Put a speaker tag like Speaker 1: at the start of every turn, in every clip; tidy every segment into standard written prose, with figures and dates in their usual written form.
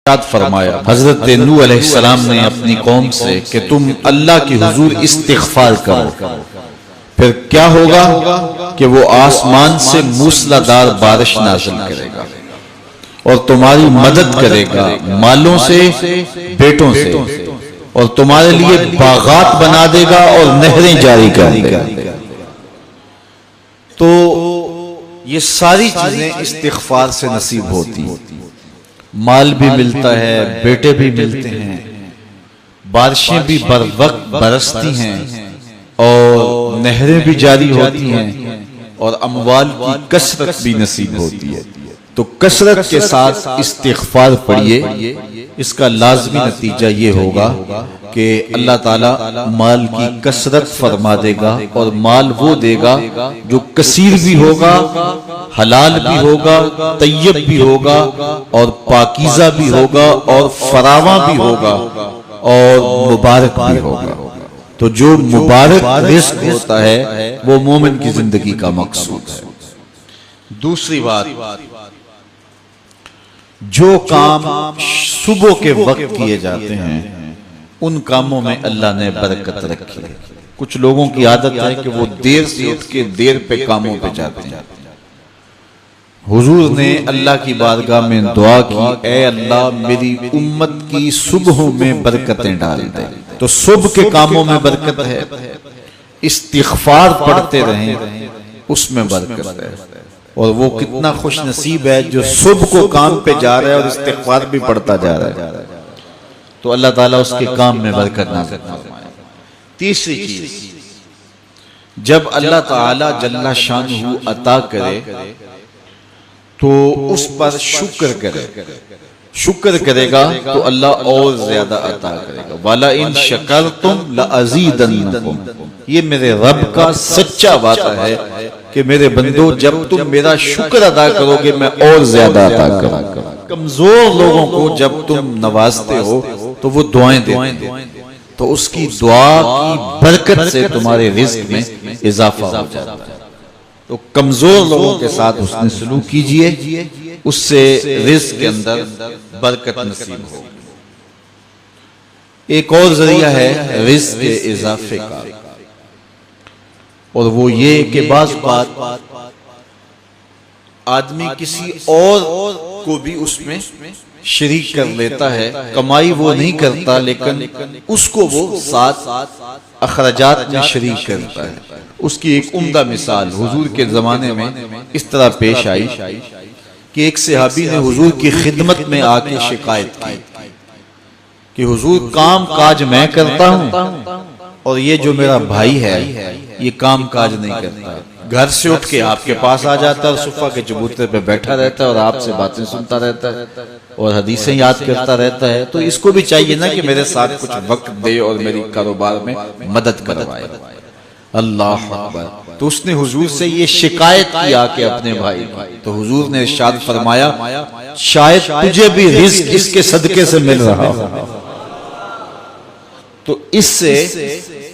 Speaker 1: फरमाया हजरत नूह अलैहिस्सलाम ने अपनी कौम से कि तुम अल्लाह की हुजूर इस्तिग़फ़ार करो, फिर क्या होगा कि वो आसमान से मूसलाधार बारिश नाज़िल करेगा और तुम्हारी मदद करेगा मालों से, बेटों से, और तुम्हारे लिए बागात बना देगा और नहरें जारी कर देगा। तो ये सारी चीजें इस्तिग़फ़ार से नसीब होती हैं। माल भी मिलता है, बेटे भी मिलते हैं, बारिशें भी बर वक्त बरसती हैं और नहरें भी जारी होती हैं और अमवाल की कसरत भी नसीब होती है। तो कसरत के साथ इस्तिग़फ़ार पढ़िए, इसका लाज़मी नतीजा ये होगा कि अल्लाह ताला माल की कसरत फरमा देगा और माल वो देगा जो कसीर भी होगा, हलाल भी होगा, तय्यब भी होगा और पाकीज़ा भी होगा और फरावा भी होगा और मुबारक भी होगा। तो जो मुबारक रिज़्क़ होता है वो मोमिन की जिंदगी का मकसूद है। दूसरी बात, जो काम सुबह के वक्त किए जाते हैं उन कामों में अल्लाह ने बरकत रखी है। कुछ लोगों की आदत है कि वो देर से उठ के देर पे कामों पे जाते हैं। हुजूर ने अल्लाह की बारगाह में दुआ की, ऐ अल्लाह मेरी उम्मत की सुबहों में बरकतें डाल दे। तो सुबह के कामों में बरकत है, इस्तिग़फ़ार पढ़ते रहें उसमें बरकत है। और वो कितना खुश नसीब है जो सुबह को काम पे जा रहा है और इस्तिग़फ़ार भी पढ़ता जा रहा है। तो अल्लाह ताला उसके काम में बरकत नाज़िल फरमाए। तीसरी चीज, जब अल्लाह ताला जल्ला शानुहु अता करे तो उस पर शुक्र करे। शुक्र करेगा तो अल्लाह और ज्यादा अता करेगा। वाला इन शकरतुम लअज़ीदन्नकुम, ये मेरे रब का सच्चा वादा है कि मेरे बंदो जब तुम मेरा शुक्र अदा करोगे मैं और ज्यादा अता करूंगा। कमजोर लोगों को जब तुम नवाजते हो तो वो दुआएं देते हैं, तो उसकी दुआ की बरकत से तुम्हारे रिज़्क़ में इजाफा हो जाता है। तो कमजोर लोगों के साथ उसने सलूक कीजिए, उससे रिज़्क़ के अंदर बरकत नसीब हो। एक और जरिया है रिज़्क़ के इजाफे का, और वो ये कि बाज़ बात आदमी किसी और को भी उसमें शरीक कर लेता है। कमाई वो नहीं करता लेकिन उसको वो साथ अखराजात में शरीक करता है। उसकी एक उम्दा मिसाल हुजूर के जमाने में इस तरह पेश आई कि एक सहाबी ने हुजूर की खिदमत में आके शिकायत की कि हुजूर काम काज मैं करता हूं और ये जो मेरा भाई है ये काम काज नहीं करता। घर से उठ के आपके पास आ जाता है और सुफा के चबूतरे पे बैठा रहता है और आपसे बातें सुनता रहता है और हदीसें याद करता रहता है। तो इसको भी चाहिए ना कि मेरे साथ कुछ वक्त दे और मेरी कारोबार में मदद करवाए। अल्लाह अकबर। तो उसने हुजूर से ये शिकायत किया कि अपने भाई की, तो हुजूर ने इरशाद फरमाया शायद तुझे भी रिज़्क़ इसके सदके से मिल रहा हो। तो इससे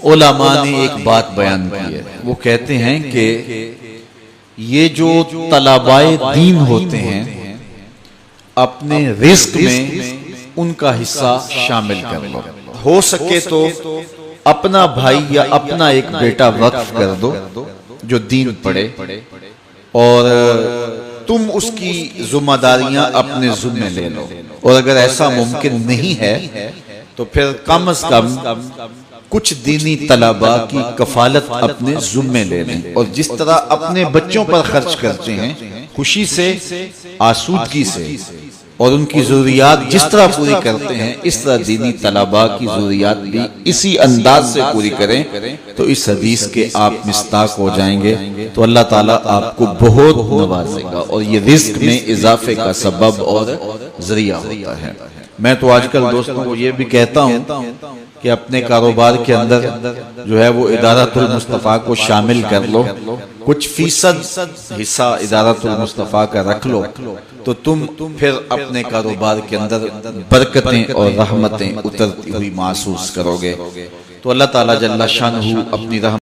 Speaker 1: उलमा ने एक बात बयान की है, वो कहते हैं कि ये जो तलबाए दीन होते हैं अपने रिज़्क़ में उनका हिस्सा शामिल कर लो। हो सके तो अपना भाई या अपना एक बेटा वक्फ कर दो जो दीन पढ़े, और तुम उसकी जिम्मेदारियां अपने ज़िम्मे ले लो। और अगर ऐसा मुमकिन नहीं है तो फिर कम से कम कुछ दीनी तलबा की कफालत अपने ज़िम्मे ले लें। और जिस तरह अपने बच्चों पर खर्च करते हैं खुशी से, आसूदगी से, और उनकी ज़रूरियात जिस तरह पूरी करते हैं इस तरह दीनी तलबा की ज़रूरियात भी इसी अंदाज से पूरी करें तो इस हदीस के आप मिस्ताक हो जाएंगे। तो अल्लाह ताला आपको बहुत नवाजेगा और ये रिज़्क़ में इजाफे का सबब और जरिया होता है। मैं तो आजकल दोस्तों को ये भी कहता हूँ कि अपने कारोबार के अंदर जो है वो इदारतुल मुस्तफ़ा को शामिल कर लो, कुछ फीसद हिस्सा इदारतुल मुस्तफ़ा का रख लो, तो तुम फिर अपने कारोबार के अंदर बरकतें और रहमतें उतरती हुई महसूस करोगे। तो अल्लाह ताला जल्ला शानुहु अपनी रहमत